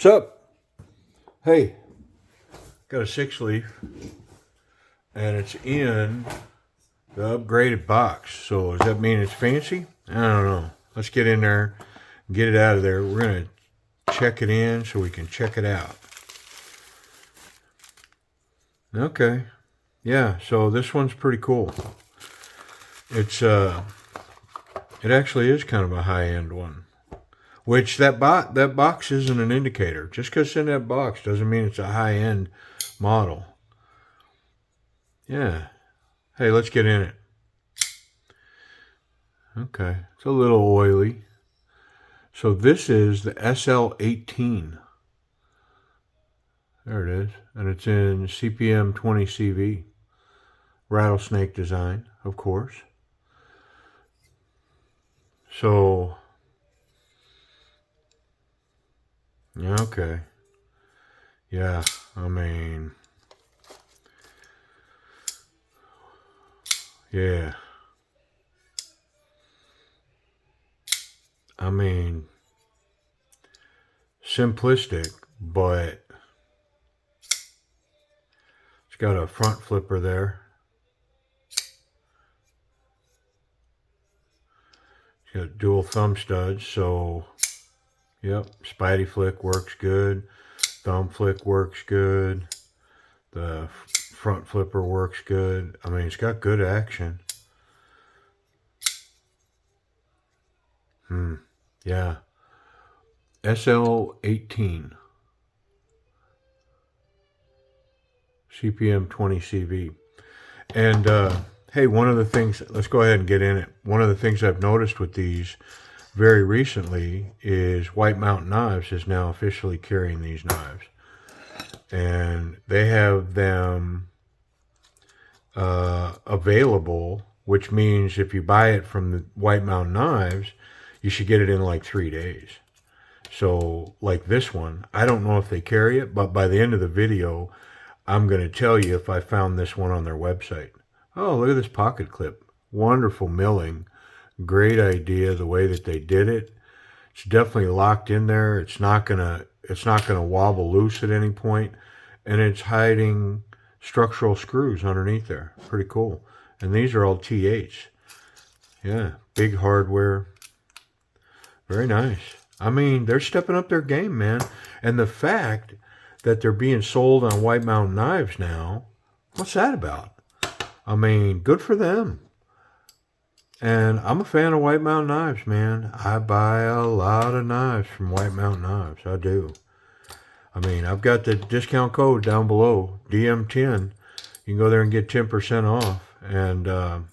What's up? Hey, got a 6-leaf and it's in the upgraded box. So does that mean it's fancy? I don't know. Let's get in there, get it out of there. We're going to check it in so we can check it out. Okay. Yeah, so this one's pretty cool. It actually is kind of a high-end one. Which that box isn't an indicator. Just because it's in that box doesn't mean it's a high-end model. Yeah. Hey, let's get in it. Okay. It's a little oily. So this is the SL-18. There it is. And it's in CPM 20 CV. Rattlesnake design, of course. So, yeah, okay. Yeah, I mean, yeah. I mean, simplistic, but it's got a front flipper there. It's got dual thumb studs, so, yep, Spidey flick works good. Thumb flick works good. The front flipper works good. I mean, it's got good action. Yeah. SL-18. CPM 20 CV. And, hey, one of the things, let's go ahead and get in it. One of the things I've noticed with these very recently is White Mountain Knives is now officially carrying these knives. And they have them available, which means if you buy it from the White Mountain Knives, you should get it in like 3 days. So like this one, I don't know if they carry it, but by the end of the video, I'm going to tell you if I found this one on their website. Oh, look at this pocket clip. Wonderful milling. Great idea the way that they did it. It's definitely locked in there. It's not gonna wobble loose at any point, and it's hiding structural screws underneath there. Pretty cool. And these are all TH. Yeah, big hardware. Very nice. I mean, they're stepping up their game, man. And the fact that they're being sold on White Mountain Knives now, what's that about? I mean, good for them. And I'm a fan of White Mountain Knives, man. I buy a lot of knives from White Mountain Knives. I do. I mean, I've got the discount code down below, DM10. You can go there and get 10% off and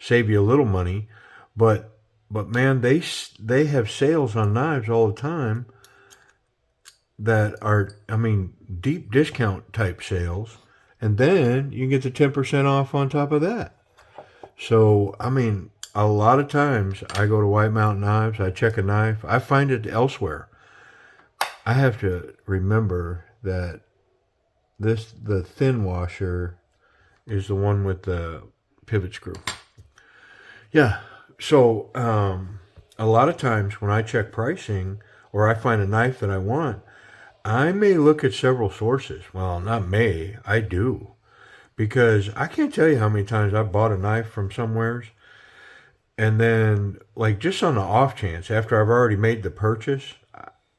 save you a little money. But man, they have sales on knives all the time that are, I mean, deep discount type sales. And then you can get the 10% off on top of that. So, I mean, a lot of times I go to White Mountain Knives, I check a knife, I find it elsewhere. I have to remember that the thin washer is the one with the pivot screw. Yeah, so a lot of times when I check pricing or I find a knife that I want, I may look at several sources. Well, not may, I do. Because I can't tell you how many times I've bought a knife from somewheres and then, like, just on the off chance, after I've already made the purchase,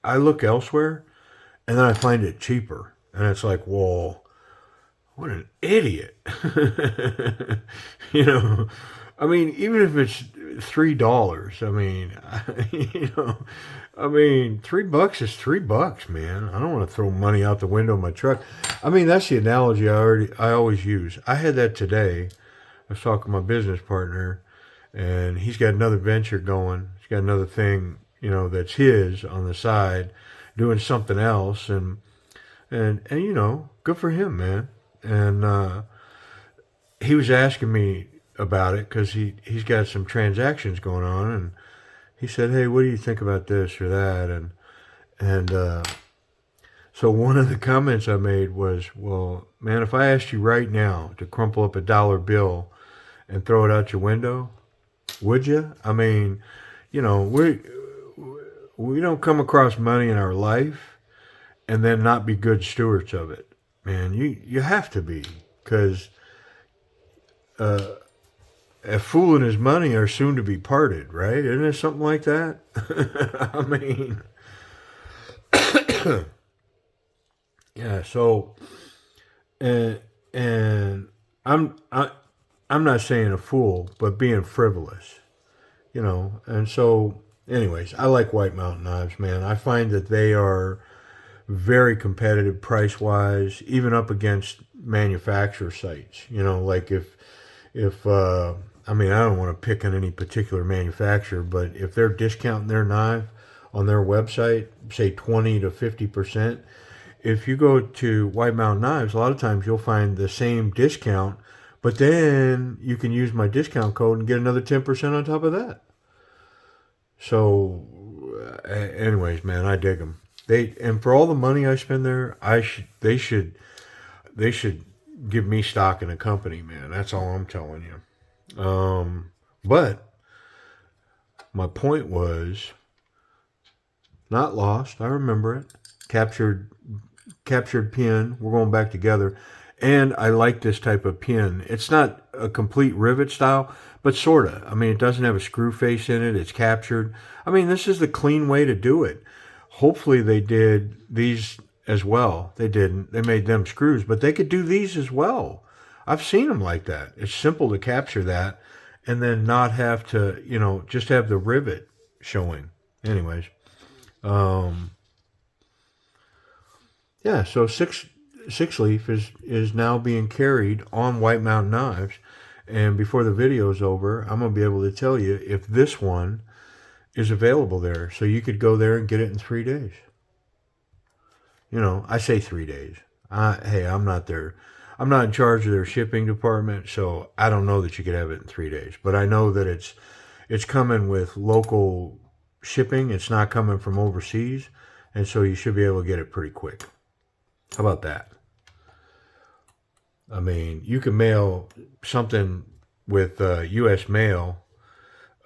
I look elsewhere and then I find it cheaper. And it's like, whoa, what an idiot. You know, I mean, even if it's $3, I mean, I mean, $3 is $3, man. I don't want to throw money out the window of my truck. I mean, that's the analogy I always use. I had that today. I was talking to my business partner, and he's got another venture going. He's got another thing, that's his on the side, doing something else, and good for him, man. And he was asking me about it because he's got some transactions going on, and he said, "Hey, what do you think about this or that?" And so one of the comments I made was, "Well, man, if I asked you right now to crumple up a dollar bill and throw it out your window, would you?" I mean, we don't come across money in our life, and then not be good stewards of it. Man, you have to be, because a fool and his money are soon to be parted, right? Isn't it something like that? I mean, yeah. So, and I'm not saying a fool, but being frivolous, you know. And so, anyways, I like White Mountain knives, man. I find that they are very competitive price wise, even up against manufacturer sites. You know, like if I mean, I don't want to pick on any particular manufacturer, but if they're discounting their knife on their website, say 20 to 50%, if you go to White Mountain Knives, a lot of times you'll find the same discount, but then you can use my discount code and get another 10% on top of that. So, anyways, man, I dig them. And for all the money I spend there, they should give me stock in a company, man. That's all I'm telling you. But my point was not lost. I remember it. Captured pin. We're going back together. And I like this type of pin. It's not a complete rivet style, but sort of. I mean, it doesn't have a screw face in it. It's captured. I mean, this is the clean way to do it. Hopefully they did these as well. They didn't. They made them screws, but they could do these as well. I've seen them like that. It's simple to capture that and then not have to, you know, just have the rivet showing. Anyways. Yeah, so SIXLEAF is now being carried on White Mountain Knives. And before the video is over, I'm going to be able to tell you if this one is available there. So you could go there and get it in 3 days. You know, I say 3 days. Hey, I'm not there. I'm not in charge of their shipping department, so I don't know that you could have it in 3 days. But I know that it's coming with local shipping. It's not coming from overseas, and so you should be able to get it pretty quick. How about that? I mean, you can mail something with U.S. mail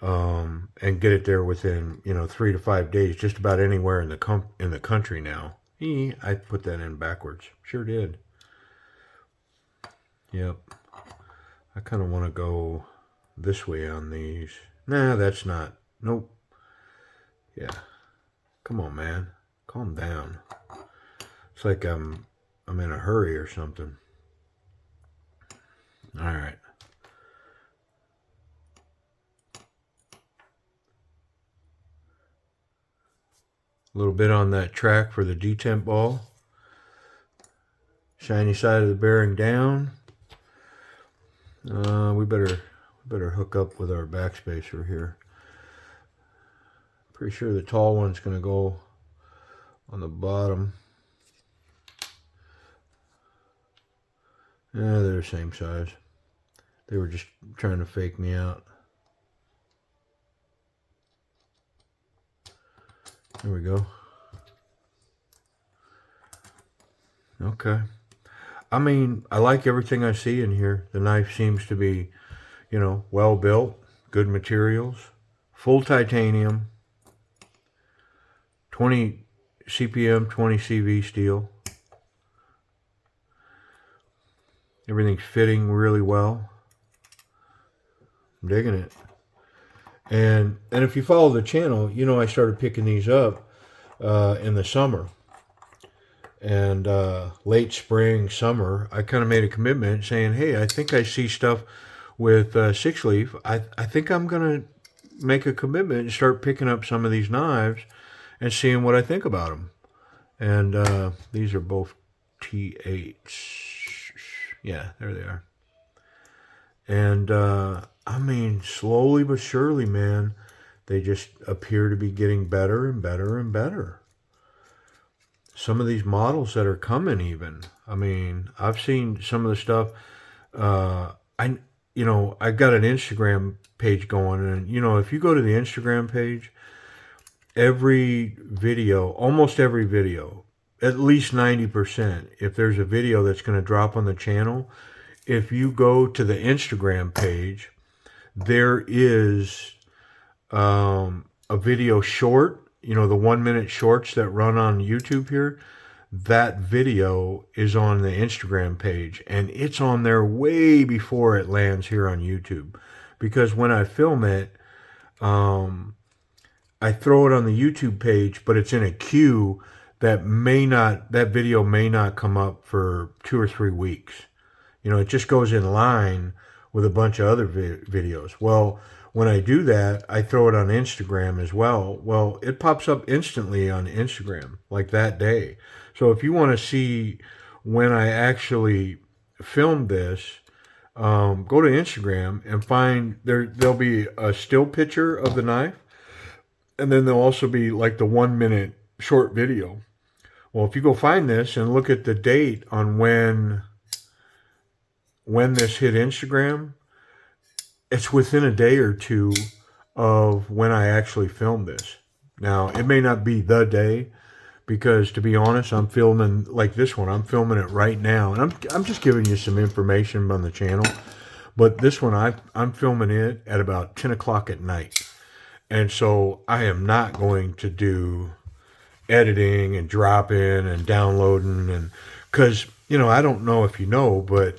and get it there within 3 to 5 days, just about anywhere in the country now. I put that in backwards. Sure did. Yep. I kind of want to go this way on these. Nah, that's not. Nope. Yeah. Come on, man. Calm down. It's like I'm in a hurry or something. All right. A little bit on that track for the detent ball. Shiny side of the bearing down. We better hook up with our backspacer here. Pretty sure the tall one's going to go on the bottom. Yeah, they're the same size. They were just trying to fake me out. There we go. Okay. I mean, I like everything I see in here. The knife seems to be, well built, good materials, full titanium, 20 CPM, 20 CV steel. Everything's fitting really well. I'm digging it. And if you follow the channel, I started picking these up in the summer. And late spring, summer, I kind of made a commitment saying, hey, I think I see stuff with SIXLEAF. I think I'm going to make a commitment and start picking up some of these knives and seeing what I think about them. And these are both T8s. Yeah, there they are. And I mean, slowly but surely, man, they just appear to be getting better and better and better. Some of these models that are coming, even, I mean, I've seen some of the stuff. I've got an Instagram page going, and if you go to the Instagram page, almost every video, at least 90%, if there's a video that's going to drop on the channel, if you go to the Instagram page, there is a video short, the 1 minute shorts that run on YouTube here. that video is on the Instagram page, and it's on there way before it lands here on YouTube. Because when I film it, I throw it on the YouTube page, but it's in a queue that that video may not come up for 2 or 3 weeks. You know, it just goes in line with a bunch of other videos. Well, when I do that, I throw it on Instagram as well. Well, it pops up instantly on Instagram, like that day. So if you want to see when I actually filmed this, go to Instagram and find there'll be a still picture of the knife, and then there'll also be like the 1 minute short video. Well, if you go find this and look at the date on when this hit Instagram, it's within a day or two of when I actually filmed this. Now, it may not be the day, because to be honest, I'm filming like this one. I'm filming it right now, and I'm just giving you some information on the channel. But this one, I'm filming it at about 10 o'clock at night. And so I am not going to do editing and dropping and downloading, and because, you know, I don't know if you know, but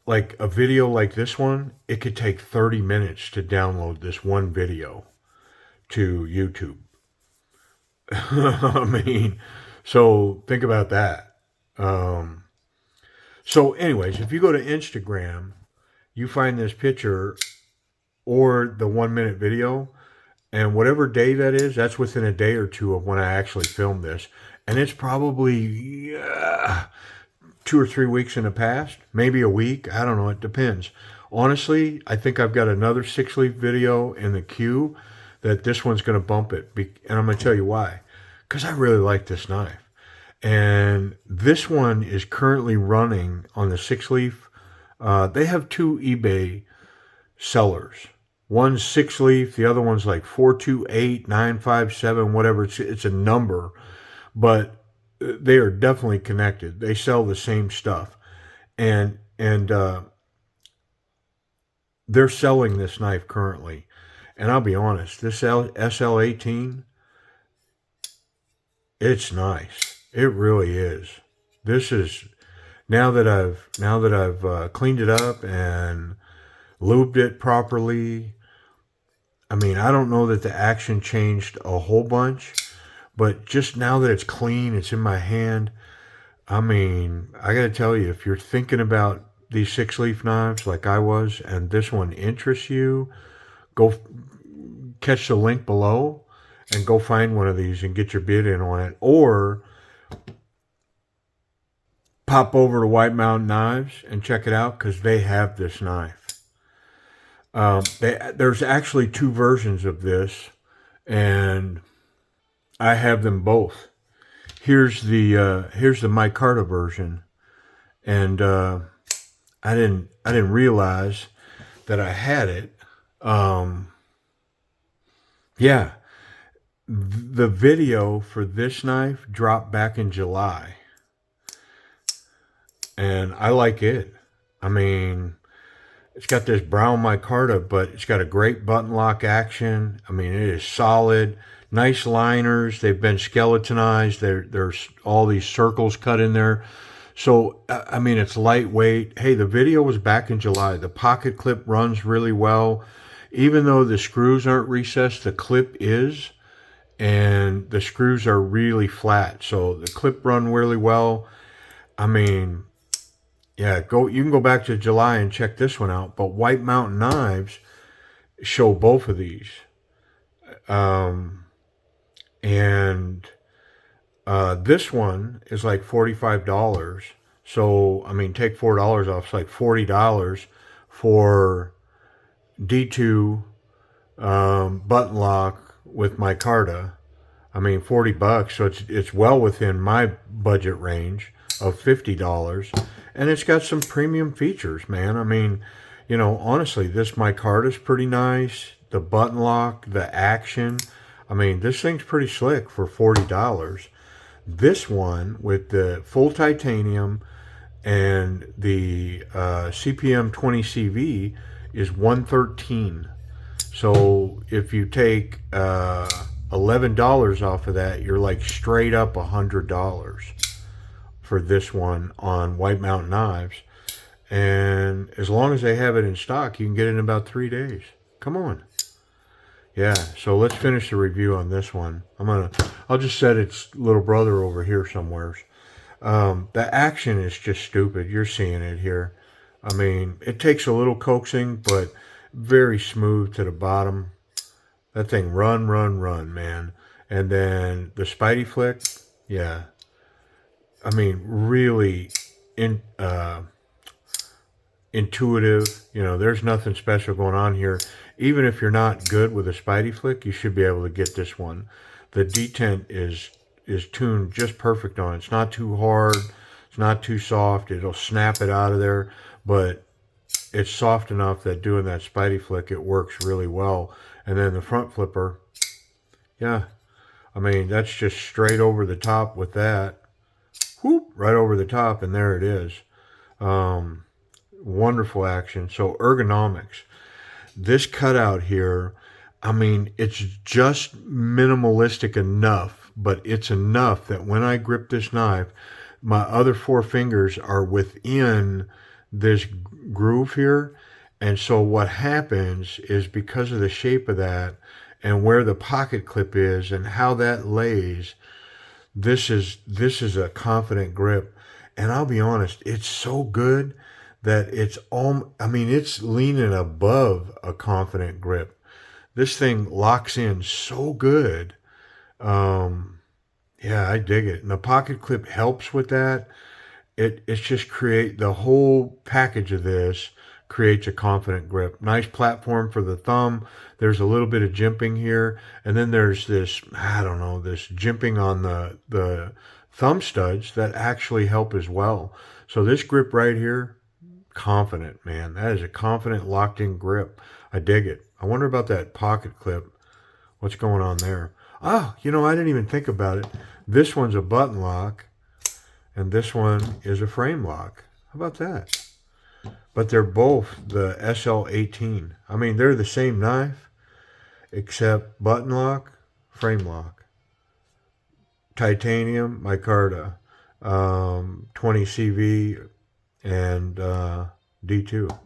like a video like this one, it could take 30 minutes to download this one video to YouTube. I mean, so think about that. So anyways, if you go to Instagram, you find this picture or the 1 minute video, and whatever day that is, that's within a day or two of when I actually filmed this. And it's probably 2 or 3 weeks in the past, maybe a week. I don't know. It depends. Honestly, I think I've got another 6-leaf video in the queue that this one's going to bump it. And I'm going to tell you why. Because I really like this knife. And this one is currently running on the 6-leaf. They have 2 eBay sellers. One's 6-leaf, the other one's like 428, 957, whatever. It's a number, but they are definitely connected. They sell the same stuff, and they're selling this knife currently. And I'll be honest, this SL-18, it's nice. It really is. This is now that I've cleaned it up and lubed it properly. I mean, I don't know that the action changed a whole bunch, but just now that it's clean, it's in my hand. I mean, I got to tell you, if you're thinking about these 6-leaf knives like I was, and this one interests you, go catch the link below and go find one of these and get your bid in on it. Or pop over to White Mountain Knives and check it out, because they have this knife. There's actually 2 versions of this, and I have them both. Here's the micarta version, and I didn't realize that I had it. Yeah, the video for this knife dropped back in July, and I like it. I mean, it's got this brown micarta, but it's got a great button lock action. I mean, it is solid. Nice liners. They've been skeletonized. There's all these circles cut in there. So, I mean, it's lightweight. Hey, the video was back in July. The pocket clip runs really well. Even though the screws aren't recessed, the clip is. And the screws are really flat. So, the clip run really well. I mean, yeah, you can go back to July and check this one out. But White Mountain Knives show both of these. This one is like $45. So, I mean, take $4 off. It's like $40 for D2 button lock with micarta. I mean, $40. So it's well within my budget range of $50. And it's got some premium features, man. I mean, you know, honestly, this micarta is pretty nice. The button lock, the action. I mean, this thing's pretty slick for $40. This one with the full titanium and the CPM 20 CV is $113. So if you take $11 off of that, you're like straight up $100 for this one on White Mountain Knives. And as long as they have it in stock, you can get it in about 3 days. Come on. Yeah, so let's finish the review on this one. I'll just set its little brother over here somewhere. The action is just stupid. You're seeing it here. I mean, it takes a little coaxing, but very smooth to the bottom. That thing run, man. And then the Spidey flick, yeah. I mean, really intuitive. You know, there's nothing special going on here. Even if you're not good with a Spidey flick, you should be able to get this one. The detent is tuned just perfect on it. It's not too hard. It's not too soft. It'll snap it out of there. But it's soft enough that doing that Spidey flick, it works really well. And then the front flipper, yeah. I mean, that's just straight over the top with that. Whoop, right over the top, and there it is. Wonderful action. So ergonomics. This cutout here, I mean, it's just minimalistic enough, but it's enough that when I grip this knife, my other 4 fingers are within this groove here. And so what happens is, because of the shape of that and where the pocket clip is and how that lays, this is a confident grip. And I'll be honest, it's so good that it's it's leaning above a confident grip. This thing locks in so good. Yeah, I dig it. And the pocket clip helps with that. It's just the whole package of this creates a confident grip. Nice platform for the thumb. There's a little bit of jimping here. And then there's this, I don't know, this jimping on the thumb studs that actually help as well. So this grip right here, confident, man. That is a confident, locked-in grip. I dig it. I wonder about that pocket clip. What's going on there? Oh, you know, I didn't even think about it. This one's a button lock, and this one is a frame lock. How about that? But they're both the SL-18. I mean, they're the same knife, except button lock, frame lock. Titanium, micarta, 20 CV, and D2.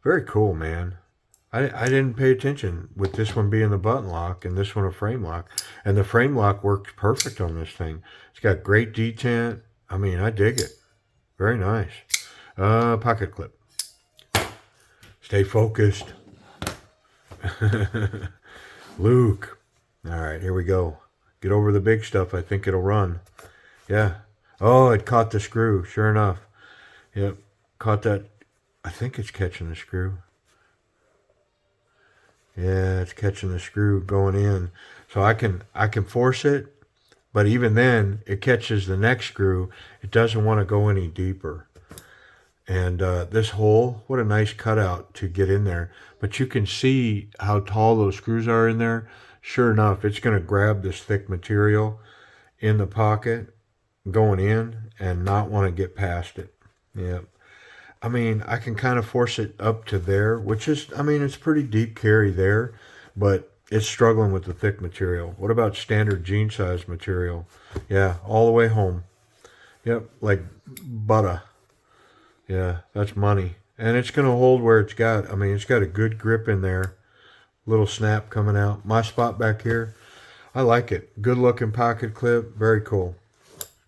Very cool, man. I didn't pay attention with this one being the button lock and this one a frame lock. And the frame lock works perfect on this thing. It's got great detent. I mean, I dig it. Very nice. Pocket clip. Stay focused. Luke. All right, here we go. Get over the big stuff. I think it'll run. Yeah. Oh, it caught the screw. Sure enough. Yep. Caught that. I think it's catching the screw. Yeah, it's catching the screw going in. So I can force it, but even then, it catches the next screw. It doesn't want to go any deeper. And this hole, what a nice cutout to get in there. But you can see how tall those screws are in there. Sure enough, it's going to grab this thick material in the pocket going in and not want to get past it. Yep. I mean, I can kind of force it up to there, which is, I mean, it's pretty deep carry there, but it's struggling with the thick material. What about standard jean size material? Yeah, all the way home. Yep, like butter. Yeah, that's money. And it's going to hold where it's got. I mean, it's got a good grip in there. Little snap coming out. My spot back here, I like it. Good looking pocket clip. Very cool.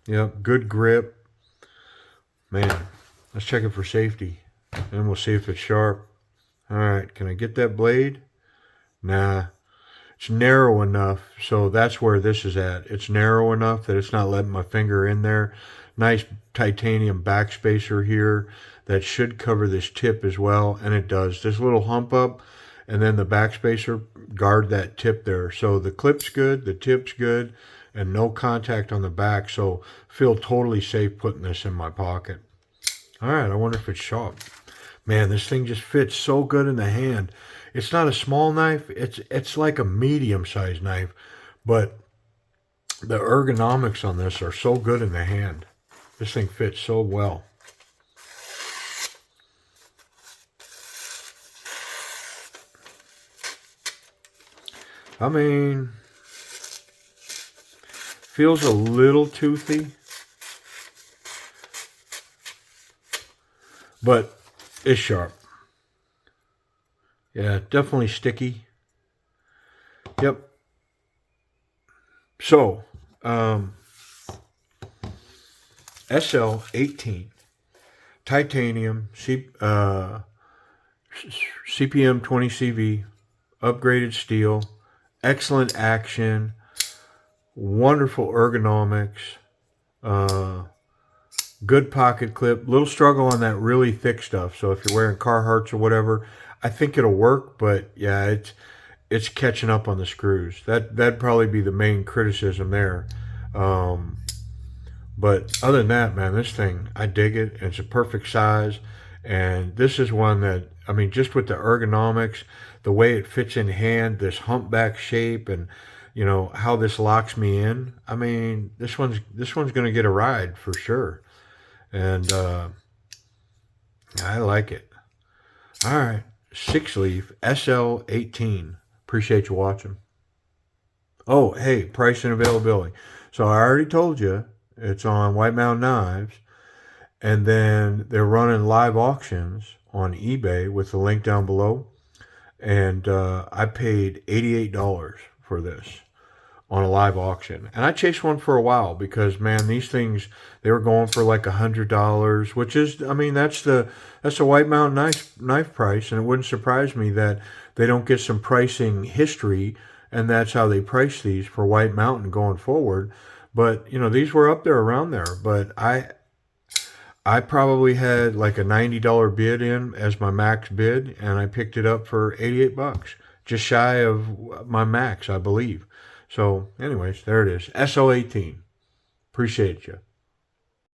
Yep, good grip. Man, let's check it for safety. And we'll see if it's sharp. All right, can I get that blade? Nah. It's narrow enough, so that's where this is at. It's narrow enough that it's not letting my finger in there. Nice titanium backspacer here that should cover this tip as well, and it does. This little hump up, and then the backspacer guard that tip there. So the clip's good, the tip's good, and no contact on the back, so feel totally safe putting this in my pocket. All right, I wonder if it's sharp. Man, this thing just fits so good in the hand. It's not a small knife. It's like a medium-sized knife, but the ergonomics on this are so good in the hand. This thing fits so well. I mean, feels a little toothy, but it's sharp. Yeah, definitely sticky. Yep. So, SL-18 titanium CPM 20 CV, upgraded steel, excellent action, wonderful ergonomics, good pocket clip. Little struggle on that really thick stuff. So if you're wearing Carhartts or whatever, I think it'll work. But yeah, it's catching up on the screws. That'd probably be the main criticism there. But other than that, man, this thing, I dig it. It's a perfect size. And this is one that, I mean, just with the ergonomics, the way it fits in hand, this humpback shape, and you know how this locks me in. I mean, this one's going to get a ride for sure. And I like it. All right, SIXLEAF SL-18. Appreciate you watching. Oh, hey, price and availability. So I already told you it's on White Mountain Knives, and then they're running live auctions on eBay with the link down below. And I paid $88 for this on a live auction, and I chased one for a while because, man, these things, they were going for like $100, which is, I mean, that's the White Mountain knife price, and it wouldn't surprise me that they don't get some pricing history, and that's how they price these for White Mountain going forward. But you know, these were up there around there, but I probably had like a $90 bid in as my max bid, and I picked it up for 88 bucks, just shy of my max, I believe. So anyways, there it is. SL-18. Appreciate you.